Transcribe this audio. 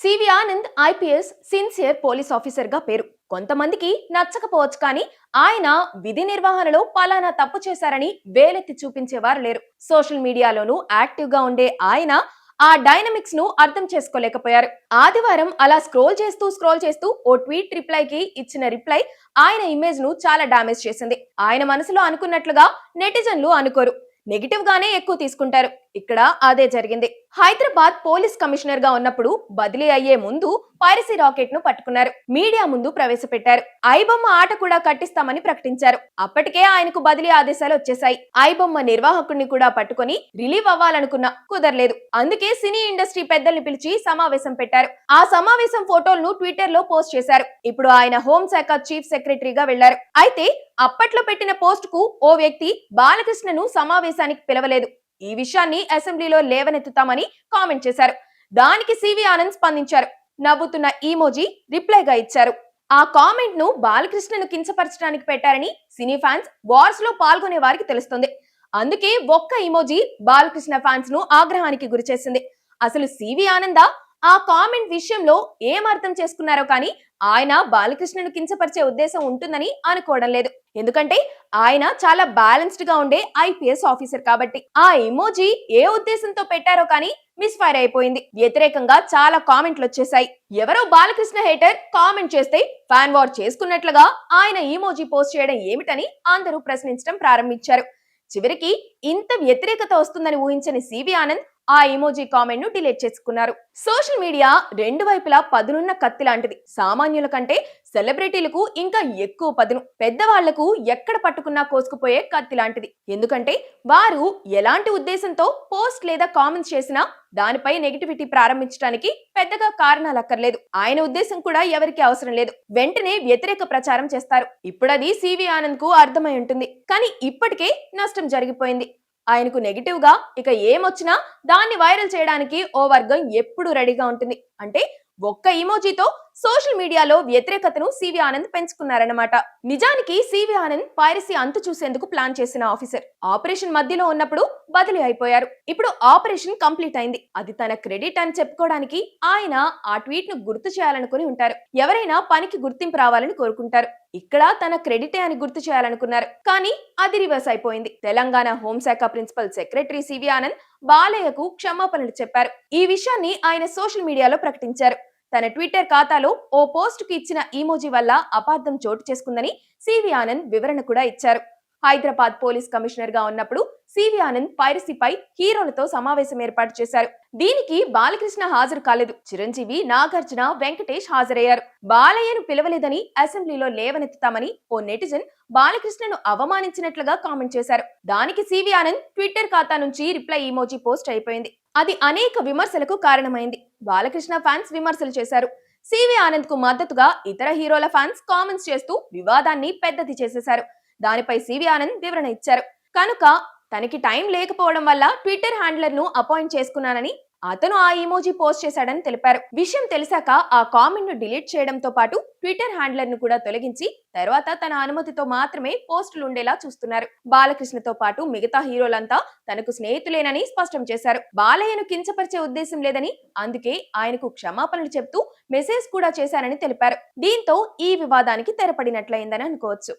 CV Anand IPS sincere police officer గా పేరు. కొంతమందికి నచ్చకపోవచ్చు కానీ ఆయన విధి నిర్వహణలో పలానా తప్పు చేశారని వేలెత్తి చూపించేవారు లేరు. సోషల్ మీడియాలోనూ యాక్టివ్ గా ఉండే ఆయన ఆ డైనమిక్స్ ను అర్థం చేసుకోలేకపోయారు. ఆదివారం అలా స్క్రోల్ చేస్తూ ఓ ట్వీట్ రిప్లైకి ఇచ్చిన రిప్లై ఆయన ఇమేజ్ ను చాలా డామేజ్ చేసింది. ఆయన మనసులో అనుకున్నట్లుగా నెటిజన్లు అనుకోరు, నెగిటివ్ గానే ఎక్కువ తీసుకుంటారు. ఇక్కడ అదే జరిగింది. హైదరాబాద్ పోలీస్ కమిషనర్ గా ఉన్నప్పుడు బదిలీ అయ్యే ముందు పైరసీ రాకెట్ ను పట్టుకున్నారు. మీడియా ముందు ప్రవేశపెట్టారు. ఐబొమ్మ ఆట కూడా కట్టిస్తామని ప్రకటించారు. అప్పటికే ఆయనకు బదిలీ ఆదేశాలు వచ్చేశాయి. ఐబొమ్మ నిర్వాహకుడిని కూడా పట్టుకొని రిలీవ్ అవ్వాలనుకున్నా కుదరలేదు. అందుకే సినీ ఇండస్ట్రీ పెద్దల్ని పిలిచి సమావేశం పెట్టారు. ఆ సమావేశం ఫోటోలను ట్విట్టర్ లో పోస్ట్ చేశారు. ఇప్పుడు ఆయన హోంశాఖ చీఫ్ సెక్రటరీగా వెళ్లారు. అయితే అప్పట్లో పెట్టిన పోస్ట్ కు ఓ వ్యక్తి బాలకృష్ణను సమావేశానికి పిలవలేదు, ఈ విషయాన్ని అసెంబ్లీలో లేవనెత్తుతామని కామెంట్ చేశారు. దానికి సివి ఆనంద్ స్పందించారు. నవ్వుతున్న ఈమోజీ రిప్లైగా ఇచ్చారు. ఆ కామెంట్ ను బాలకృష్ణను కించపరచడానికి పెట్టారని సినీ ఫ్యాన్స్, వార్స్ లో పాల్గొనే వారికి తెలుస్తుంది. అందుకే ఒక్క ఇమోజీ బాలకృష్ణ ఫ్యాన్స్ ను ఆగ్రహానికి గురిచేసింది. అసలు సివి ఆనందా ఆ కామెంట్ విషయంలో ఏం అర్థం చేసుకున్నారో కానీ ఆయన బాలకృష్ణను కించపరిచే ఉద్దేశం ఉంటుందని అనుకోవడం లేదు. ఎందుకంటే ఆయన చాలా బ్యాలెన్స్డ్ గా ఉండే ఐపీఎస్ ఆఫీసర్ కాబట్టి. ఆ ఇమోజీ ఏ ఉద్దేశంతో పెట్టారో కానీ మిస్ ఫైర్ అయిపోయింది. వ్యతిరేకంగా చాలా కామెంట్లు వచ్చేసాయి. ఎవరో బాలకృష్ణ హేటర్ కామెంట్ చేస్తే ఫ్యాన్ వార్ చేసుకున్నట్లుగా ఆయన ఇమోజీ పోస్ట్ చేయడం ఏమిటని అందరూ ప్రశ్నించడం ప్రారంభించారు. చివరికి ఇంత వ్యతిరేకత వస్తుందని ఊహించని సివి ఆనంద్ ఆ ఇమోజీ కామెంట్ ను డిలీట్ చేసుకున్నారు. సోషల్ మీడియా రెండు వైపులా పదునున్న కత్తి లాంటిది. సామాన్యుల కంటే సెలబ్రిటీలకు ఇంకా ఎక్కువ పదును. పెద్దవాళ్లకు ఎక్కడ పట్టుకున్నా కోసుకుపోయే కత్తి లాంటిది. ఎందుకంటే వారు ఎలాంటి ఉద్దేశంతో పోస్ట్ లేదా కామెంట్స్ చేసినా దానిపై నెగిటివిటీ ప్రారంభించడానికి పెద్దగా కారణాలు అక్కర్లేదు. ఆయన ఉద్దేశం కూడా ఎవరికి అవసరం లేదు, వెంటనే వ్యతిరేక ప్రచారం చేస్తారు. ఇప్పుడది సివి ఆనంద్ కు అర్థమై ఉంటుంది. కానీ ఇప్పటికే నష్టం జరిగిపోయింది. ఆయనకు నెగిటివ్ గా ఇక ఏమొచ్చినా దాన్ని వైరల్ చేయడానికి ఓ వర్గం ఎప్పుడు రెడీగా ఉంటుంది. అంటే ఒక్క ఇమోజీతో సోషల్ మీడియాలో వ్యతిరేకతను సివి ఆనంద్ పెంచుకున్నారన్నమాట. నిజానికి సివి ఆనంద్ పైరసీ అంతు చూసేందుకు ప్లాన్ చేసిన ఆఫీసర్. ఆపరేషన్ మధ్యలో ఉన్నప్పుడు బదిలీ అయిపోయారు. ఇప్పుడు ఆపరేషన్ కంప్లీట్ అయింది. అది తన క్రెడిట్ అని చెప్పుకోవడానికి ఆయన ఆ ట్వీట్ ను గుర్తు చేయాలనుకుని ఉంటారు. ఎవరైనా పనికి గుర్తింపు రావాలని కోరుకుంటారు. ఇక్కడ తన క్రెడిటే అని గుర్తు చేయాలనుకున్నారు. కానీ అది రివర్స్ అయిపోయింది. తెలంగాణ హోంశాఖ ప్రిన్సిపల్ సెక్రటరీ సివి ఆనంద్ బాలయ్యకు క్షమాపణలు చెప్పారు. ఈ విషయాన్ని ఆయన సోషల్ మీడియాలో ప్రకటించారు. తన ట్విట్టర్ ఖాతాలో ఓ పోస్ట్ కు ఇచ్చిన ఈమోజీ వల్ల అపార్థం చోటు చేసుకుందని సివి ఆనంద్ వివరణ కూడా ఇచ్చారు. హైదరాబాద్ పోలీస్ కమిషనర్ గా ఉన్నప్పుడు సివి ఆనంద్ పైరసీపై హీరోలతో సమావేశం ఏర్పాటు చేశారు. దీనికి బాలకృష్ణ హాజరు కాలేదు. చిరంజీవి, నాగార్జున, వెంకటేష్ హాజరయ్యారు. బాలయ్యను పిలవలేదని అసెంబ్లీలో లేవనెత్తుతామని ఓ నెటిజన్ బాలకృష్ణను అవమానించినట్లుగా కామెంట్ చేశారు. దానికి సివి ఆనంద్ ట్విట్టర్ ఖాతా నుంచి రిప్లై ఇమోజీ పోస్ట్ అయిపోయింది. అది అనేక విమర్శలకు కారణమైంది. బాలకృష్ణ ఫ్యాన్స్ విమర్శలు చేశారు. సివి ఆనంద్ కు మద్దతుగా ఇతర హీరోల ఫ్యాన్స్ కామెంట్స్ చేస్తూ వివాదాన్ని పెద్దది చేసేశారు. దానిపై సివి ఆనంద్ వివరణ ఇచ్చారు. కనుక తనకి టైం లేకపోవడం వల్ల ట్విట్టర్ హ్యాండిలర్ ను అపాయింట్ చేసుకున్నానని, అతను ఆ ఇమోజీ పోస్ట్ చేశాడని తెలిపారు. విషయం తెలిసాక ఆ కామెంట్ ను డిలీట్ చేయడంతో పాటు ట్విట్టర్ హ్యాండిలర్ ను కూడా తొలగించి తర్వాత తన అనుమతితో మాత్రమే పోస్టులు ఉండేలా చూస్తున్నారు. బాలకృష్ణతో పాటు మిగతా హీరోలంతా తనకు స్నేహితులేనని స్పష్టం చేశారు. బాలయ్యను కించపరిచే ఉద్దేశం లేదని, అందుకే ఆయనకు క్షమాపణలు చెప్తూ మెసేజ్ కూడా చేశారని తెలిపారు. దీంతో ఈ వివాదానికి తెరపడినట్లయిందని అనుకోవచ్చు.